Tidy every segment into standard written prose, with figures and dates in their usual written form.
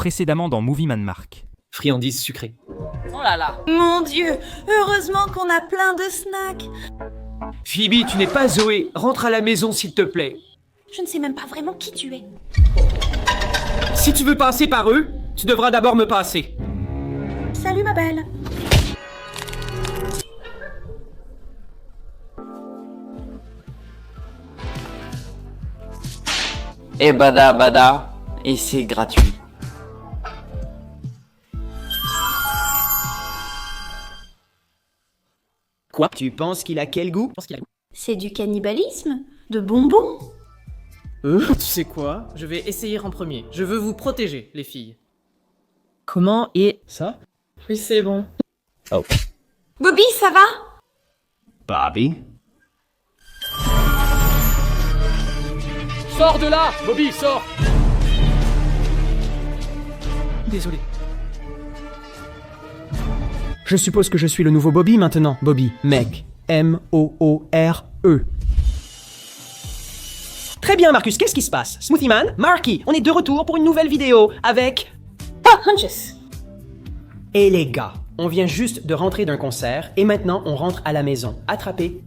précédemment dans Movie Man Mark. Friandises sucrées. Oh là là. Mon Dieu, heureusement qu'on a plein de snacks. Phoebe, tu n'es pas Zoé. Rentre à la maison, s'il te plaît. Je ne sais même pas vraiment qui tu es. Si tu veux passer par eux, tu devras d'abord me passer. Salut ma belle. Et bada bada, et c'est gratuit. Quoi? Tu penses qu'il a quel goût? C'est du cannibalisme? De bonbons? Tu sais quoi? Je vais essayer en premier. Je veux vous protéger, les filles. Comment est... Ça? Oui, c'est bon. Bobby, ça va? Bobby? Sors de là! Bobby, sors! Désolé. Je suppose que je suis le nouveau Bobby maintenant. Bobby. Meg. M-O-O-R-E. Très bien, Marcus, qu'est-ce qui se passe? Smoothie Man, Marky, on est de retour pour une nouvelle vidéo avec... Hunches. Et les gars, on vient juste de rentrer d'un concert et maintenant on rentre à la maison. Attrapé.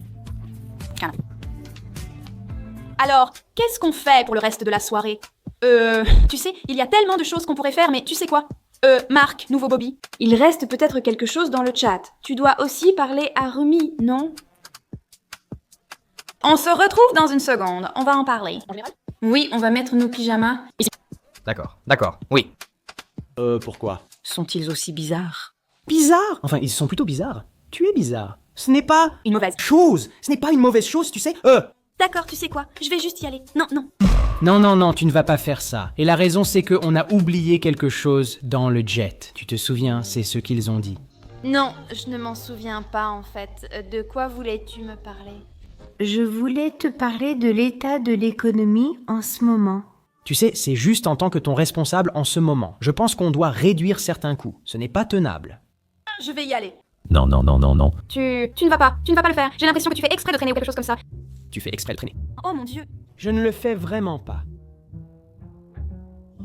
Alors, qu'est-ce qu'on fait pour le reste de la soirée? Tu sais, il y a tellement de choses qu'on pourrait faire, mais tu sais quoi? Marc, nouveau Bobby. Il reste peut-être quelque chose dans le chat. Tu dois aussi parler à Rumi, non? On se retrouve dans une seconde. On va en parler. Oui, on va mettre nos pyjamas. D'accord, oui. Pourquoi? Sont-ils aussi bizarres? Bizarre? Enfin, ils sont plutôt bizarres. Tu es bizarre. Ce n'est pas Une mauvaise chose. Ce n'est pas une mauvaise chose, tu sais. D'accord, tu sais quoi? Je vais juste y aller. Non. Non, tu ne vas pas faire ça. Et la raison, c'est qu'on a oublié quelque chose dans le jet. Tu te souviens, c'est ce qu'ils ont dit. Non, je ne m'en souviens pas en fait. De quoi voulais-tu me parler? Je voulais te parler de l'état de l'économie en ce moment. Tu sais, c'est juste en tant que ton responsable en ce moment. Je pense qu'on doit réduire certains coûts. Ce n'est pas tenable. Je vais y aller. Non. Tu ne vas pas le faire. J'ai l'impression que tu fais exprès de traîner ou quelque chose comme ça. Tu fais exprès de traîner. Oh mon Dieu. Je ne le fais vraiment pas.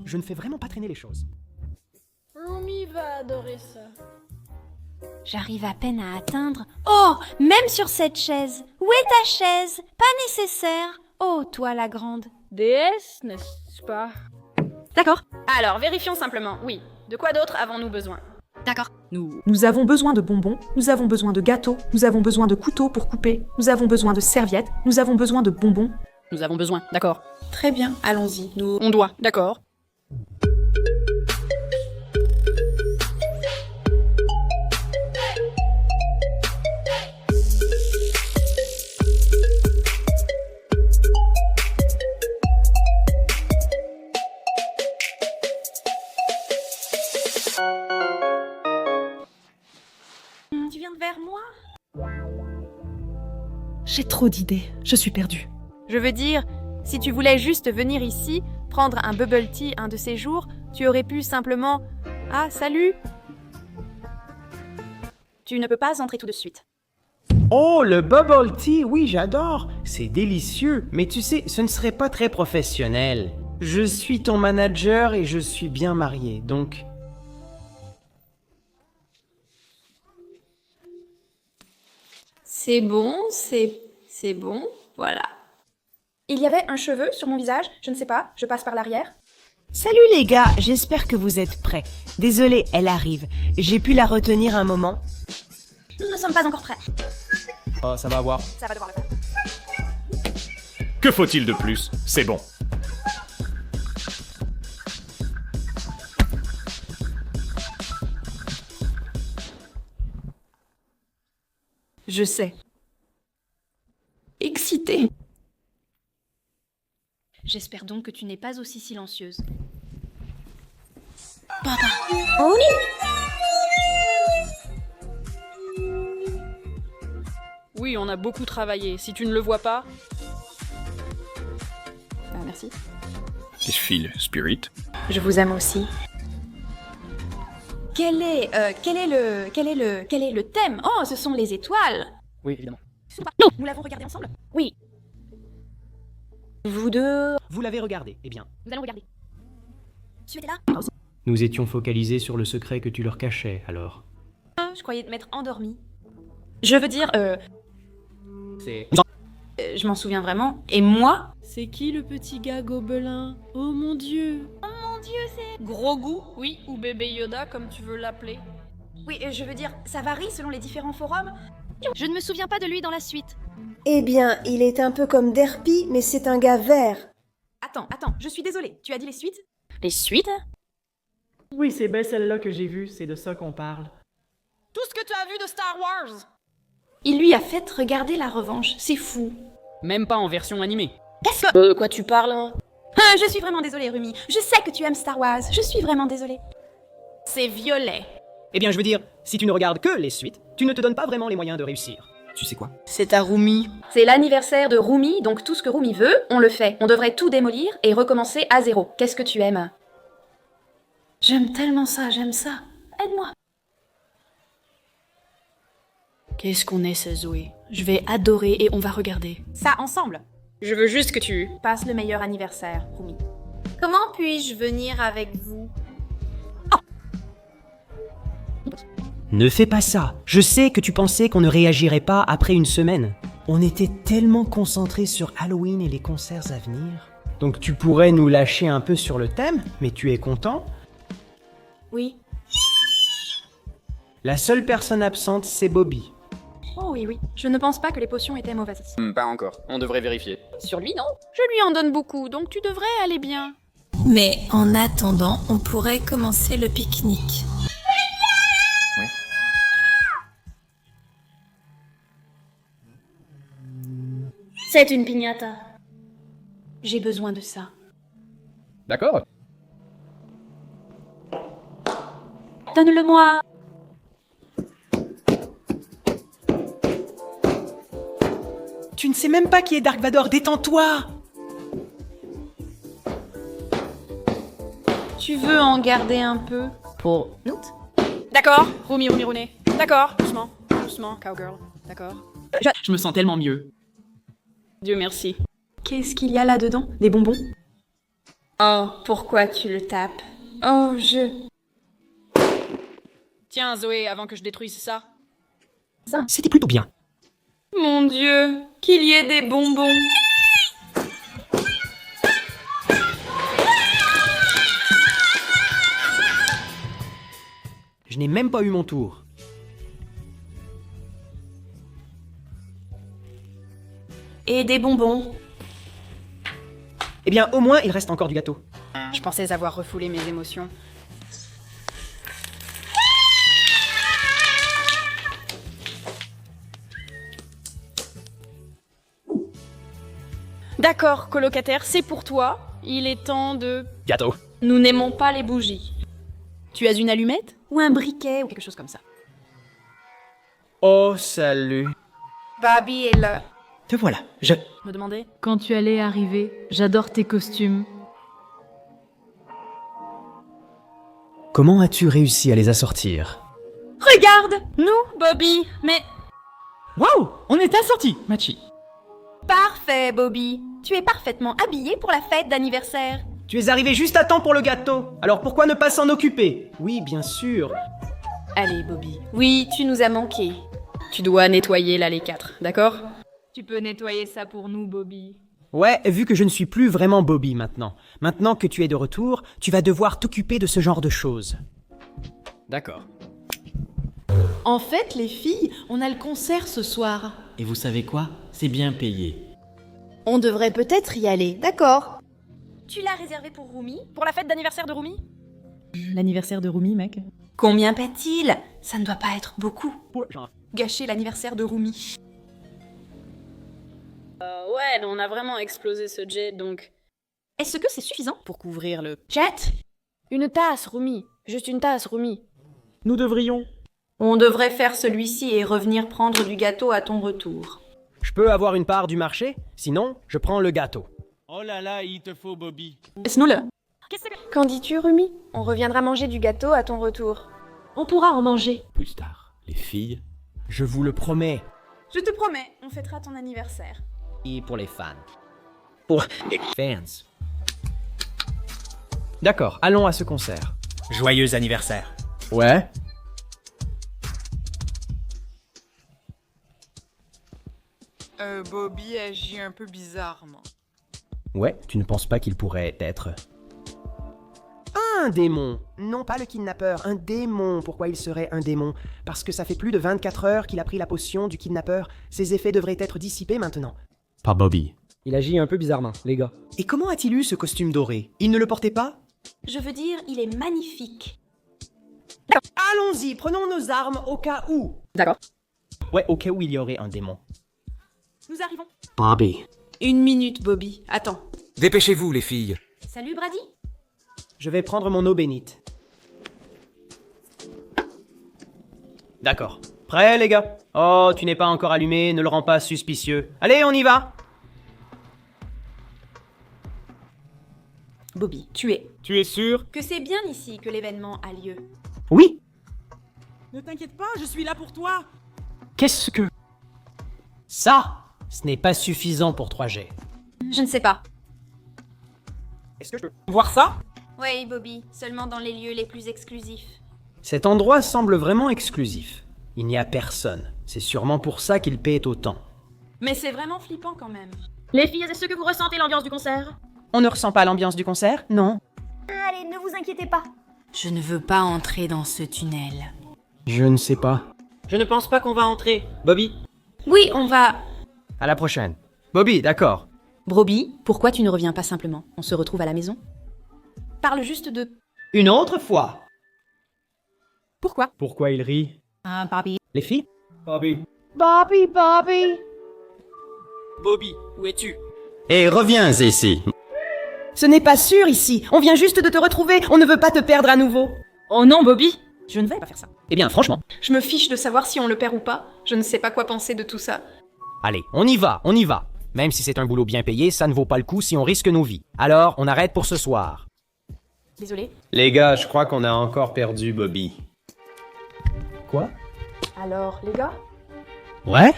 Je ne fais vraiment pas traîner les choses. Rumi va adorer ça. J'arrive à peine à atteindre. Oh, même sur cette chaise. Où est ta chaise? Pas nécessaire. Oh, toi la grande. DS, n'est-ce pas? D'accord. Alors, vérifions simplement. Oui. De quoi d'autre avons-nous besoin? D'accord. Nous avons besoin de bonbons, nous avons besoin de gâteaux, nous avons besoin de couteaux pour couper, nous avons besoin de serviettes, nous avons besoin de bonbons. Nous avons besoin, d'accord. Très bien, allons-y. On doit, d'accord. Tu viens vers moi? J'ai trop d'idées, je suis perdue. Je veux dire, si tu voulais juste venir ici, prendre un bubble tea un de ces jours, tu aurais pu simplement... Ah, salut! Tu ne peux pas entrer tout de suite. Oh, le bubble tea, oui, j'adore. C'est délicieux, mais tu sais, ce ne serait pas très professionnel. Je suis ton manager et je suis bien marié, donc... C'est bon, c'est bon, voilà. Il y avait un cheveu sur mon visage, je ne sais pas, je passe par l'arrière. Salut les gars, j'espère que vous êtes prêts. Désolée, elle arrive. J'ai pu la retenir un moment. Nous ne sommes pas encore prêts. Oh, ça va avoir. Ça va devoir le faire. Que faut-il de plus? C'est bon. Je sais. Excitée. J'espère donc que tu n'es pas aussi silencieuse. Oui, on a beaucoup travaillé. Si tu ne le vois pas... Merci. Ich feel spirit. Je vous aime aussi. Quel est le thème? Oh, ce sont les étoiles. Oui, évidemment. Non, nous l'avons regardé ensemble. Oui. Vous deux. Vous l'avez regardé, eh bien. Nous allons regarder. Tu étais là? Nous étions focalisés sur le secret que tu leur cachais, alors. Je croyais te mettre endormi. Je veux dire, C'est... je m'en souviens vraiment. Et moi? C'est qui le petit gars gobelin? Oh mon dieu! Mon Dieu, c'est... Gros goût, oui, ou bébé Yoda, comme tu veux l'appeler. Oui, je veux dire, ça varie selon les différents forums. Je ne me souviens pas de lui dans la suite. Eh bien, il est un peu comme Derpy, mais c'est un gars vert. Attends, je suis désolée. Tu as dit les suites? Les suites? Oui, c'est bien celle-là que j'ai vue, c'est de ça qu'on parle. Tout ce que tu as vu de Star Wars! Il lui a fait regarder la revanche. C'est fou. Même pas en version animée. Qu'est-ce que... De quoi tu parles, hein? Je suis vraiment désolée, Rumi. Je sais que tu aimes Star Wars. Je suis vraiment désolée. C'est violet. Eh bien, je veux dire, si tu ne regardes que les suites, tu ne te donnes pas vraiment les moyens de réussir. Tu sais quoi? C'est à Rumi. C'est l'anniversaire de Rumi, donc tout ce que Rumi veut, on le fait. On devrait tout démolir et recommencer à zéro. Qu'est-ce que tu aimes? J'aime tellement ça, j'aime ça. Aide-moi. Qu'est-ce qu'on essaie, Zoé? Je vais adorer et on va regarder. Ça ensemble. Je veux juste que tu... Passe le meilleur anniversaire, Rumi. Comment puis-je venir avec vous? Ne fais pas ça. Je sais que tu pensais qu'on ne réagirait pas après une semaine. On était tellement concentrés sur Halloween et les concerts à venir. Donc tu pourrais nous lâcher un peu sur le thème, mais tu es content? Oui. La seule personne absente, c'est Bobby. Oh oui, oui. Je ne pense pas que les potions étaient mauvaises. Pas encore. On devrait vérifier. Sur lui, non? Je lui en donne beaucoup, donc tu devrais aller bien. Mais en attendant, on pourrait commencer le pique-nique. C'est une piñata. J'ai besoin de ça. D'accord. Donne-le-moi. Tu ne sais même pas qui est Dark Vador, détends-toi! Tu veux en garder un peu? Pour nous? D'accord, Rumi, Rooney. D'accord, doucement, doucement, cowgirl. D'accord. Je me sens tellement mieux. Dieu merci. Qu'est-ce qu'il y a là-dedans? Des bonbons? Oh, pourquoi tu le tapes? Oh, Tiens, Zoé, avant que je détruise ça. C'était plutôt bien. Mon Dieu, qu'il y ait des bonbons. Je n'ai même pas eu mon tour. Et des bonbons. Eh bien, au moins, il reste encore du gâteau. Je pensais avoir refoulé mes émotions. D'accord, colocataire, c'est pour toi. Il est temps de... Gâteau. Nous n'aimons pas les bougies. Tu as une allumette? Ou un briquet, ou quelque chose comme ça. Oh, salut. Bobby est là. Te voilà, je... Me demander? Quand tu allais arriver, j'adore tes costumes. Comment as-tu réussi à les assortir? Regarde! Nous, Bobby, mais... Waouh! On est assortis, Machi. Parfait, Bobby. Tu es parfaitement habillé pour la fête d'anniversaire. Tu es arrivé juste à temps pour le gâteau. Alors pourquoi ne pas s'en occuper? Oui, bien sûr. Allez, Bobby. Oui, tu nous as manqué. Tu dois nettoyer l'allée 4, d'accord? Tu peux nettoyer ça pour nous, Bobby. Ouais, vu que je ne suis plus vraiment Bobby maintenant. Maintenant que tu es de retour, tu vas devoir t'occuper de ce genre de choses. D'accord. En fait, les filles, on a le concert ce soir. Et vous savez quoi? C'est bien payé. On devrait peut-être y aller, d'accord? Tu l'as réservé pour Rumi? Pour la fête d'anniversaire de Rumi? L'anniversaire de Rumi, mec. Combien paie-t-il? Ça ne doit pas être beaucoup. Gâcher l'anniversaire de Rumi. Ouais, on a vraiment explosé ce jet, donc... Est-ce que c'est suffisant? Pour couvrir le... Jet? Une tasse, Rumi. Juste une tasse, Rumi. Nous devrions. On devrait faire celui-ci et revenir prendre du gâteau à ton retour. Je peux avoir une part du marché? Sinon, je prends le gâteau. Oh là là, il te faut Bobby. Laisse-nous-le. Qu'en dis-tu, Rumi? On reviendra manger du gâteau à ton retour. On pourra en manger. Plus tard, les filles. Je vous le promets. Je te promets, on fêtera ton anniversaire. Et pour les fans. Pour les fans. D'accord, allons à ce concert. Joyeux anniversaire. Ouais. Bobby agit un peu bizarrement. Ouais, tu ne penses pas qu'il pourrait être... Un démon. Non pas le kidnappeur, un démon. Pourquoi il serait un démon? Parce que ça fait plus de 24 heures qu'il a pris la potion du kidnappeur. Ses effets devraient être dissipés maintenant. Pas Bobby. Il agit un peu bizarrement, les gars. Et comment a-t-il eu ce costume doré? Il ne le portait pas? Je veux dire, il est magnifique. Allons-y, prenons nos armes au cas où. D'accord. Ouais, au cas où il y aurait un démon. Nous arrivons. Bobby. Une minute, Bobby. Attends. Dépêchez-vous, les filles. Salut, Brady. Je vais prendre mon eau bénite. D'accord. Prêt, les gars? Oh, tu n'es pas encore allumé, ne le rends pas suspicieux. Allez, on y va! Bobby, tu es. Tu es sûr? Que c'est bien ici que l'événement a lieu. Oui? Ne t'inquiète pas, je suis là pour toi. Qu'est-ce que... Ça, ce n'est pas suffisant pour 3G. Je ne sais pas. Est-ce que je peux voir ça? Oui, Bobby, seulement dans les lieux les plus exclusifs. Cet endroit semble vraiment exclusif. Il n'y a personne. C'est sûrement pour ça qu'il paie autant. Mais c'est vraiment flippant quand même. Les filles, est-ce que vous ressentez l'ambiance du concert? On ne ressent pas l'ambiance du concert? Non. Allez, ne vous inquiétez pas. Je ne veux pas entrer dans ce tunnel. Je ne sais pas. Je ne pense pas qu'on va entrer. Bobby? Oui, on va... À la prochaine. Bobby, d'accord. Bobby, pourquoi tu ne reviens pas simplement? On se retrouve à la maison? Parle juste de... Une autre fois. Pourquoi? Pourquoi il rit? Ah, Bobby. Les filles? Bobby. Bobby, Bobby. Bobby, où es-tu? Et reviens ici. Ce n'est pas sûr ici. On vient juste de te retrouver. On ne veut pas te perdre à nouveau. Oh non, Bobby! Je ne vais pas faire ça. Eh bien, franchement. Je me fiche de savoir si on le perd ou pas. Je ne sais pas quoi penser de tout ça. Allez, on y va, on y va. Même si c'est un boulot bien payé, ça ne vaut pas le coup si on risque nos vies. Alors, on arrête pour ce soir. Désolée. Les gars, je crois qu'on a encore perdu Bobby. Quoi? Alors, les gars? Ouais?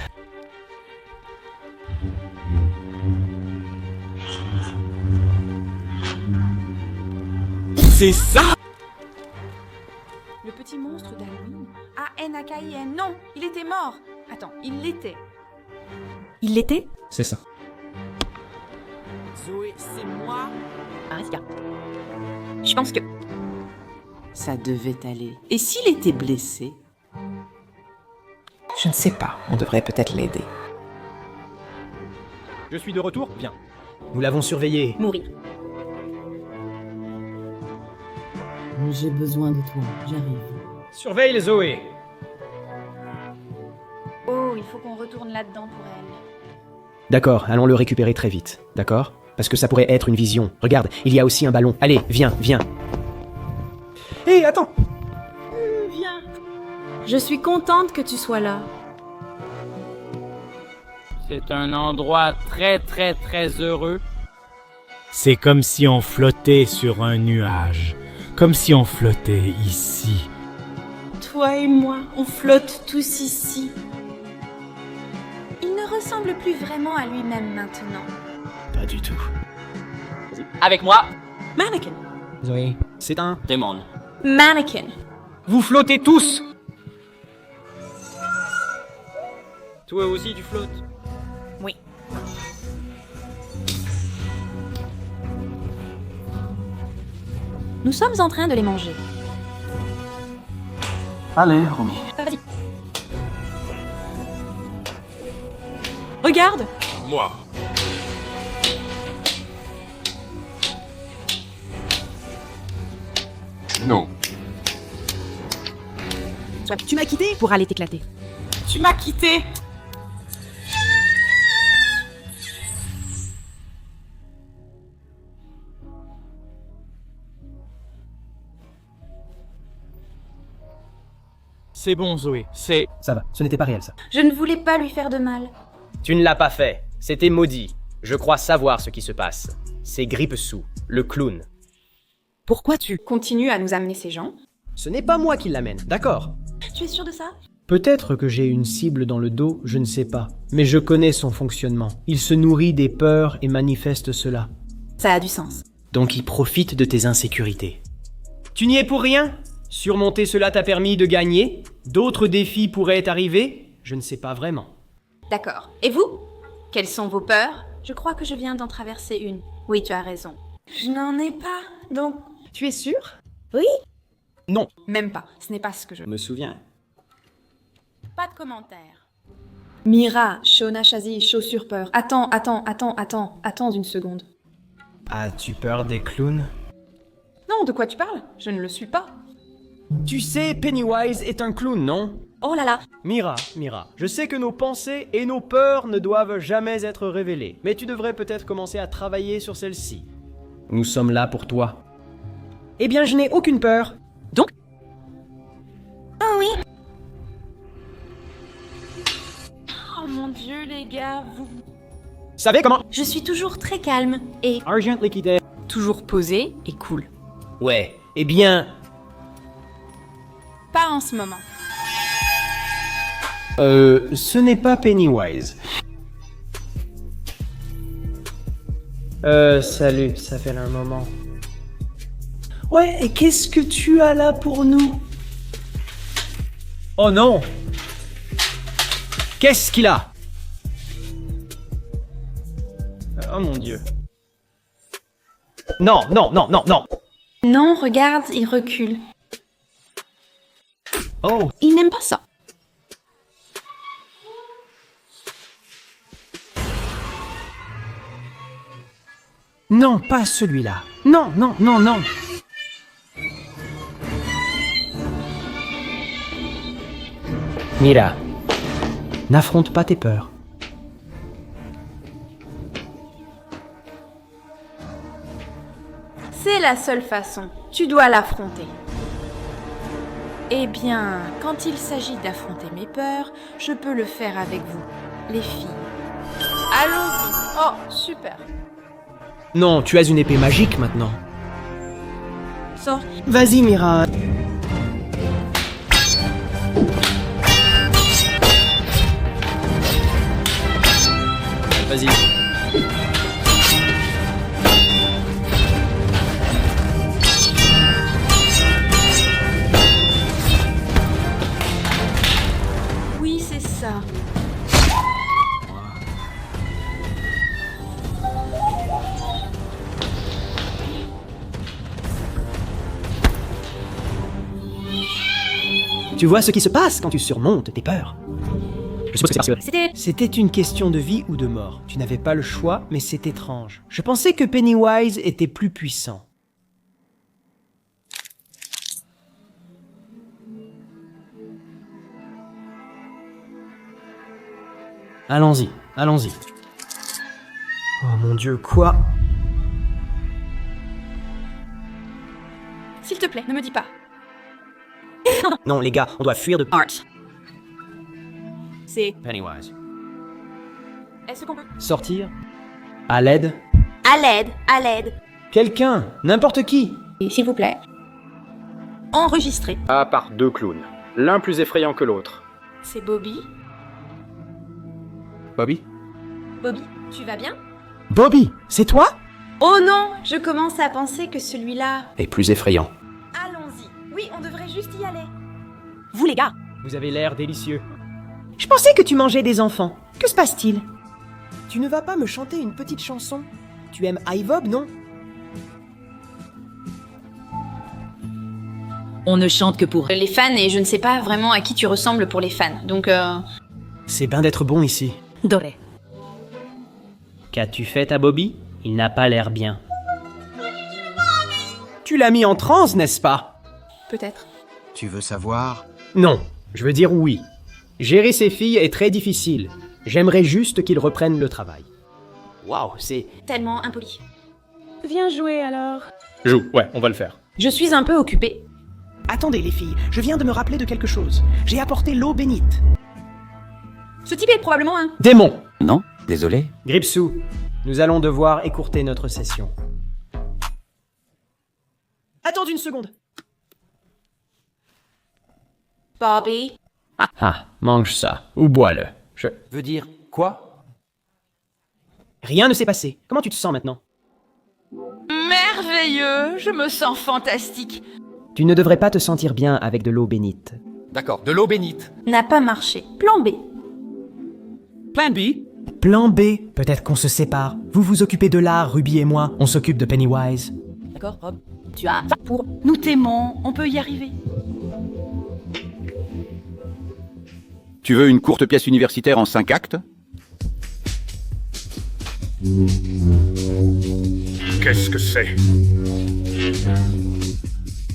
C'est ça! Le petit monstre d'Halloween. A-N-A-K-I-N. Non, il était mort. Attends, il l'était. Il l'était? C'est ça. Zoé, c'est moi. Mariska. Je pense que... Ça devait aller. Et s'il était blessé? Je ne sais pas. On devrait peut-être l'aider. Je suis de retour? Bien. Nous l'avons surveillé. Mourir. J'ai besoin de toi. J'arrive. Surveille les Zoé. Oh, il faut qu'on retourne là-dedans pour elle. D'accord, allons le récupérer très vite. D'accord? Parce que ça pourrait être une vision. Regarde, il y a aussi un ballon. Allez, viens, viens. Hé, attends! Viens. Je suis contente que tu sois là. C'est un endroit très très très heureux. C'est comme si on flottait sur un nuage. Comme si on flottait ici. Toi et moi, on flotte tous ici. Il ne ressemble plus vraiment à lui-même maintenant. Pas du tout. Avec moi, Mannequin. Zoé, c'est un... démon. Mannequin. Vous flottez tous! Toi aussi, tu flottes? Oui. Nous sommes en train de les manger. Allez, Romy. Vas-y. Regarde. Moi. Non. Tu m'as quitté pour aller t'éclater. Tu m'as quitté. C'est bon, Zoé. C'est... Ça va, ce n'était pas réel ça. Je ne voulais pas lui faire de mal. Tu ne l'as pas fait. C'était maudit. Je crois savoir ce qui se passe. C'est Grippesou, le clown. Pourquoi tu... Continue à nous amener ces gens. Ce n'est pas moi qui l'amène, d'accord? Tu es sûr de ça? Peut-être que j'ai une cible dans le dos, je ne sais pas. Mais je connais son fonctionnement. Il se nourrit des peurs et manifeste cela. Ça a du sens. Donc il profite de tes insécurités. Tu n'y es pour rien? Surmonter cela t'a permis de gagner? D'autres défis pourraient arriver? Je ne sais pas vraiment. D'accord. Et vous? Quelles sont vos peurs? Je crois que je viens d'en traverser une. Oui, tu as raison. Je n'en ai pas, donc... Tu es sûre? Oui? Non. Même pas. Ce n'est pas ce que je... Je me souviens. Pas de commentaires. Mira, Shona Shazi, chaussure peur. Attends une seconde. As-tu peur des clowns? Non, de quoi tu parles? Je ne le suis pas. Tu sais, Pennywise est un clown, non? Oh là là. Mira, je sais que nos pensées et nos peurs ne doivent jamais être révélées, mais tu devrais peut-être commencer à travailler sur celles-ci. Nous sommes là pour toi. Eh bien, je n'ai aucune peur. Donc? Oh oui. Oh mon Dieu, les gars, vous... Savez comment? Je suis toujours très calme et... Argent liquide. toujours posé et cool. Ouais, eh bien... Pas en ce moment. Ce n'est pas Pennywise. Salut, ça fait un moment. Ouais, et qu'est-ce que tu as là pour nous? Oh non! Qu'est-ce qu'il a? Oh mon Dieu. Non! Non, regarde, il recule. Oh! Il n'aime pas ça. Non, pas celui-là. Non. Mira, n'affronte pas tes peurs. C'est la seule façon. Tu dois l'affronter. Eh bien, quand il s'agit d'affronter mes peurs, je peux le faire avec vous, les filles. Allons-y. Oh, super. Non, tu as une épée magique maintenant. Sors. Vas-y, Mira. Vas-y. Oui, c'est ça. Tu vois ce qui se passe quand tu surmontes tes peurs. Je suppose que c'est parce que... C'était une question de vie ou de mort. Tu n'avais pas le choix, mais c'est étrange. Je pensais que Pennywise était plus puissant. Allons-y. Oh mon Dieu, quoi? S'il te plaît, ne me dis pas. Non, les gars, on doit fuir de... Art. C'est... Pennywise. Est-ce qu'on peut... Sortir? À l'aide? À l'aide. Quelqu'un, n'importe qui. S'il vous plaît. Enregistré. À part deux clowns. L'un plus effrayant que l'autre. C'est Bobby. Bobby? Bobby, tu vas bien? Bobby, c'est toi? Oh non, je commence à penser que celui-là... Et plus effrayant. Allons-y. Oui, on devrait juste y aller. Vous les gars. Vous avez l'air délicieux. Je pensais que tu mangeais des enfants. Que se passe-t-il? Tu ne vas pas me chanter une petite chanson? Tu aimes iVob, non? On ne chante que pour Les fans, et je ne sais pas vraiment à qui tu ressembles pour les fans. Donc, C'est bien d'être bon ici. Doré. Qu'as-tu fait à Bobby? Il n'a pas l'air bien. Tu l'as mis en transe, n'est-ce pas? peut-être. Tu veux savoir? Non, je veux dire oui. Gérer ses filles est très difficile. J'aimerais juste qu'il reprenne le travail. Waouh, c'est... Tellement impoli. Viens jouer alors. Joue, ouais, on va le faire. Je suis un peu occupée. Attendez les filles, je viens de me rappeler de quelque chose. J'ai apporté l'eau bénite. Ce type est probablement un... Démon! Non, désolé. Gripsou, nous allons devoir écourter notre session. Attends une seconde. Bobby. Ah, mange ça, ou bois-le. Je... Veux dire quoi? Rien ne s'est passé. Comment tu te sens maintenant? Merveilleux, je me sens fantastique. Tu ne devrais pas te sentir bien avec de l'eau bénite. D'accord, de l'eau bénite. N'a pas marché. Plan B. Plan B. Plan B, peut-être qu'on se sépare. Vous vous occupez de l'art, Ruby et moi, on s'occupe de Pennywise. D'accord, Rob. Tu as pour nous t'aimons, on peut y arriver. Tu veux une courte pièce universitaire en 5 actes? Qu'est-ce que c'est?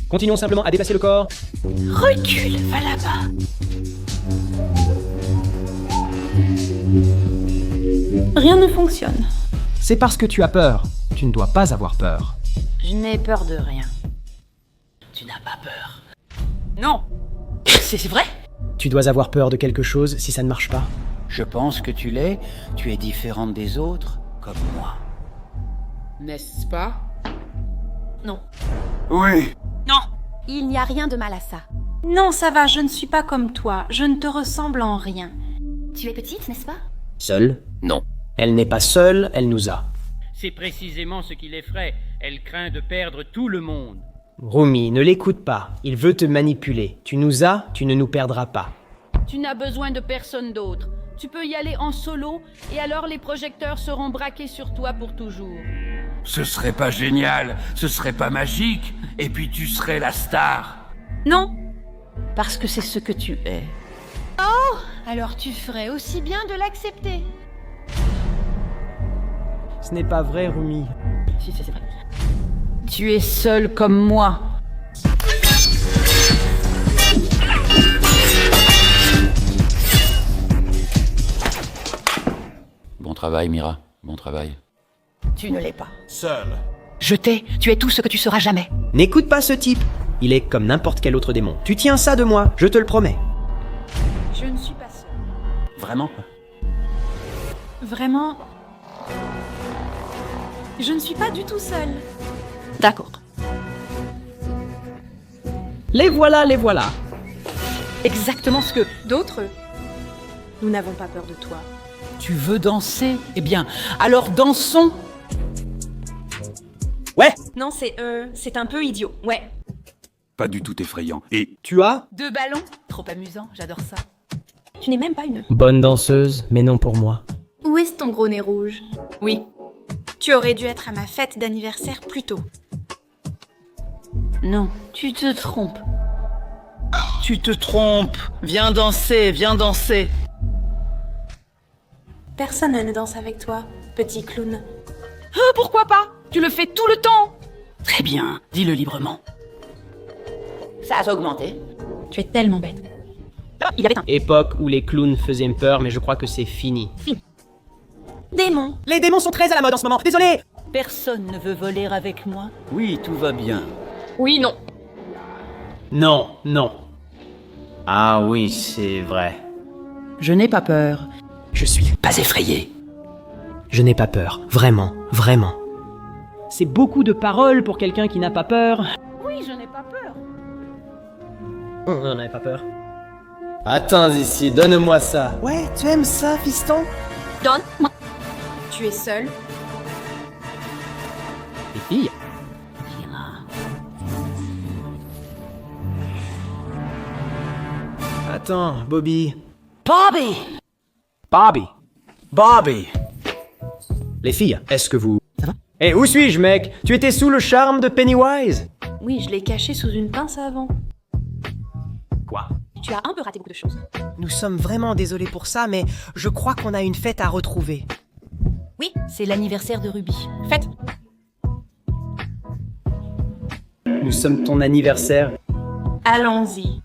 Continuons simplement à déplacer le corps. Recule, va là-bas. Rien ne fonctionne. C'est parce que tu as peur. Tu ne dois pas avoir peur. Je n'ai peur de rien. Tu n'as pas peur. Non. C'est vrai? Tu dois avoir peur de quelque chose si ça ne marche pas. Je pense que tu l'es. Tu es différente des autres, comme moi. N'est-ce pas? Non. Oui. Non. Il n'y a rien de mal à ça. Non, ça va, je ne suis pas comme toi. Je ne te ressemble en rien. Tu es petite, n'est-ce pas? Seule? Non. Elle n'est pas seule, elle nous a. C'est précisément ce qui l'effraie. Elle craint de perdre tout le monde. Rumi, ne l'écoute pas. Il veut te manipuler. Tu nous as, tu ne nous perdras pas. Tu n'as besoin de personne d'autre. Tu peux y aller en solo, et alors les projecteurs seront braqués sur toi pour toujours. Ce serait pas génial, ce serait pas magique, et puis tu serais la star. Non, parce que c'est ce que tu es. Oh, alors tu ferais aussi bien de l'accepter. Ce n'est pas vrai, Rumi. Si, c'est vrai. Tu es seul comme moi. Bon travail, Mira. Bon travail. Tu ne l'es pas. Seul. Je t'ai, tu es tout ce que tu seras jamais. N'écoute pas ce type. Il est comme n'importe quel autre démon. Tu tiens ça de moi, je te le promets. Je ne suis pas seule. Vraiment? Vraiment? Je ne suis pas du tout seule. D'accord. Les voilà, les voilà. Exactement ce que... D'autres? Nous n'avons pas peur de toi. Tu veux danser? Eh bien, alors dansons. Ouais. Non, c'est un peu idiot. Ouais. Pas du tout effrayant. Et Tu as 2 ballons? Trop amusant, j'adore ça. Tu n'es même pas une. bonne danseuse, mais non pour moi. Où est ton gros nez rouge? Oui. Tu aurais dû être à ma fête d'anniversaire plus tôt. Non, tu te trompes. Tu te trompes. Viens danser, viens danser. Personne ne danse avec toi, petit clown. Pourquoi pas? Tu le fais tout le temps. Très bien, dis-le librement. Ça a augmenté. Tu es tellement bête. Il y avait un Époque où les clowns faisaient peur, mais je crois que c'est fini. démon. Les démons sont très à la mode en ce moment, désolé. Personne ne veut voler avec moi. Oui, tout va bien. Oui, non. Non, non. Ah oui, c'est vrai. Je n'ai pas peur. Je suis Pas effrayé. Je n'ai pas peur, vraiment, vraiment. C'est beaucoup de paroles pour quelqu'un qui n'a pas peur. Oui, je n'ai pas peur. On n'en avait pas peur. Attends ici, donne-moi ça. Ouais, tu aimes ça, fiston? Donne-moi. Tu es seule. Les filles? Attends, Bobby. Bobby! Bobby. Bobby. Les filles, est-ce que vous... Ça va? Eh, où suis-je, mec? Tu étais sous le charme de Pennywise? Oui, je l'ai caché sous une pince à avant. Quoi? Tu as un peu raté beaucoup de choses. Nous sommes vraiment désolés pour ça, mais je crois qu'on a une fête à retrouver. Oui, c'est l'anniversaire de Ruby. Faites. Nous sommes ton anniversaire. Allons-y.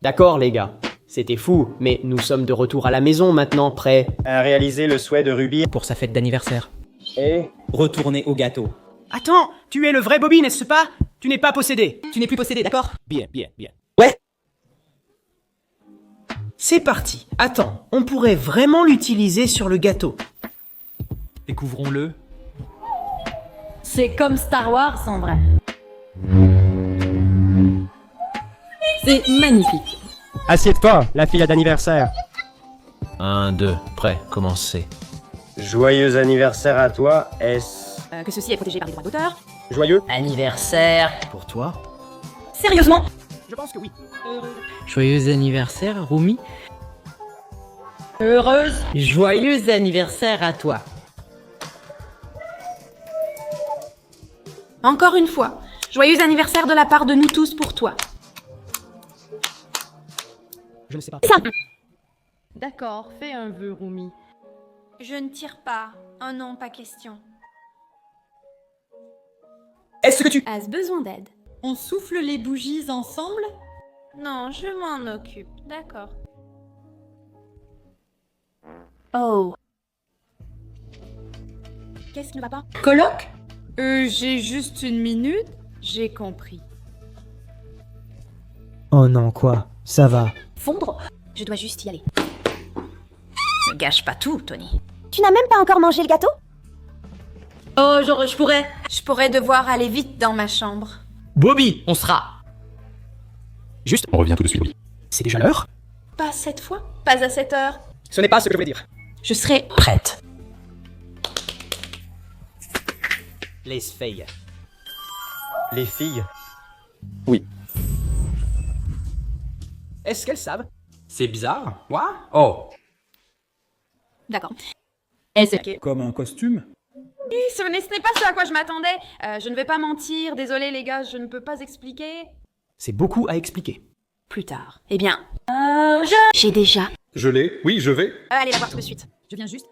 D'accord, les gars. C'était fou, mais nous sommes de retour à la maison maintenant, prêts à réaliser le souhait de Ruby pour sa fête d'anniversaire. Et retourner au gâteau. Attends, tu es le vrai Bobby, n'est-ce pas? Tu n'es pas possédé. Tu n'es plus possédé, d'accord? Bien, bien, bien. Ouais. C'est parti. Attends, on pourrait vraiment l'utiliser sur le gâteau. Découvrons-le. C'est comme Star Wars en vrai. C'est magnifique. Assieds-toi, la fille d'anniversaire. 1, 2, prêt, commencez. Joyeux anniversaire à toi, S. Que ceci est protégé par les droits d'auteur. Joyeux Anniversaire. pour toi. Sérieusement? Je pense que oui. Joyeux anniversaire, Rumi. Heureuse. Joyeux anniversaire à toi. Encore une fois, joyeux anniversaire de la part de nous tous pour toi. Je ne sais pas. Ça. D'accord, fais un vœu, Rumi. Je ne tire pas. Oh non, pas question. Est-ce que tu... As besoin d'aide? On souffle les bougies ensemble? Non, je m'en occupe. D'accord. Oh. Qu'est-ce qui ne va pas? Colloque? J'ai juste une minute. J'ai compris. Oh non, quoi? Ça va. Fondre? Je dois juste y aller. Ne gâche pas tout, Tony. Tu n'as même pas encore mangé le gâteau? Oh, je pourrais. Je pourrais devoir aller vite dans ma chambre. Bobby, on sera. Juste, On revient tout de suite. c'est déjà l'heure? Pas cette fois. Pas à cette heure. Ce n'est pas ce que je voulais dire. Je serai Prête. Les filles. Les filles? Oui. Est-ce qu'elles savent? C'est bizarre. Quoi? Oh. D'accord. Comme un costume? Oui, ce n'est pas ce à quoi je m'attendais. Je ne vais pas mentir. Désolé les gars, je ne peux pas expliquer. C'est beaucoup à expliquer. Plus tard. Eh bien, j'ai déjà... Je l'ai. Oui, je vais. allez la voir tout de suite. Je viens juste.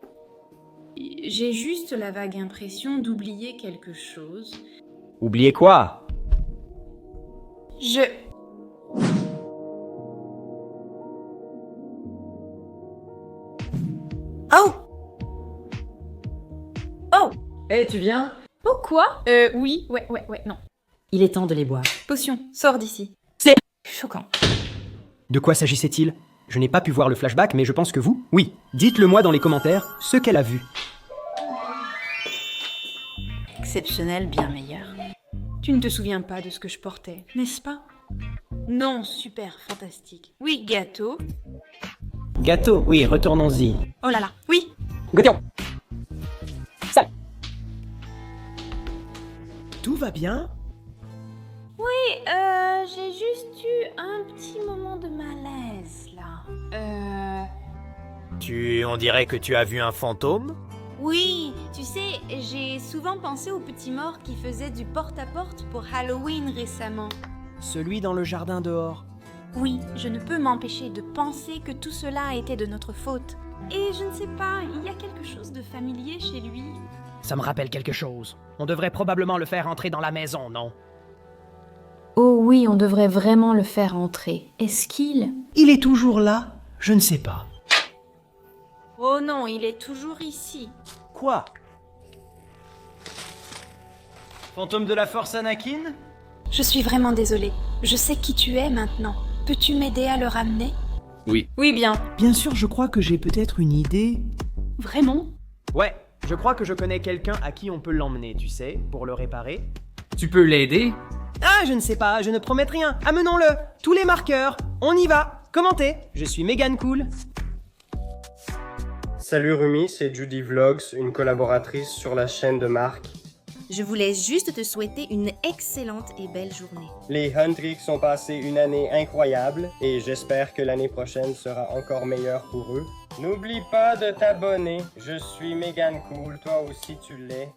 J'ai juste la vague impression d'oublier quelque chose. Oubliez quoi? Je... Oh! Oh! Eh, tu viens? Oh quoi? Oui, ouais, non. Il est temps de les boire. Potion, sors d'ici. C'est choquant. De quoi s'agissait-il? Je n'ai pas pu voir le flashback, mais je pense que vous, oui. Dites-le moi dans les commentaires, ce qu'elle a vu. Exceptionnel, bien meilleur. Tu ne te souviens pas de ce que je portais, n'est-ce pas? Non, super, fantastique. Oui, gâteau. Gâteau, oui, retournons-y. Oh là là, oui. Goûtons. Ça. Tout va bien? Oui, j'ai juste eu un petit moment de malaise, là. On dirait que tu as vu un fantôme? Oui, tu sais, j'ai souvent pensé au petit mort qui faisait du porte-à-porte pour Halloween récemment. Celui dans le jardin dehors. Oui, je ne peux m'empêcher de penser que tout cela a été de notre faute. Et je ne sais pas, il y a quelque chose de familier chez lui. Ça me rappelle quelque chose. On devrait probablement le faire entrer dans la maison, non? Oh oui, on devrait vraiment le faire entrer. Est-ce qu'il... Il est toujours là? Je ne sais pas. Oh non, il est toujours ici. Quoi? Fantôme de la force Anakin? Je suis vraiment désolée. Je sais qui tu es maintenant. Peux-tu m'aider à le ramener? Oui. Oui, bien. Bien sûr, je crois que j'ai peut-être une idée. Vraiment? Ouais, je crois que je connais quelqu'un à qui on peut l'emmener, tu sais, pour le réparer. Tu peux l'aider? Ah, je ne sais pas, je ne promets rien. Amenons-le. Tous les marqueurs. On y va. Commentez. Je suis Megan Cool. Salut Rumi, c'est Judy Vlogs, une collaboratrice sur la chaîne de Marc. Je voulais juste te souhaiter une excellente et belle journée. Les Huntrix ont passé une année incroyable et j'espère que l'année prochaine sera encore meilleure pour eux. N'oublie pas de t'abonner. Je suis Megan Cool, toi aussi tu l'es.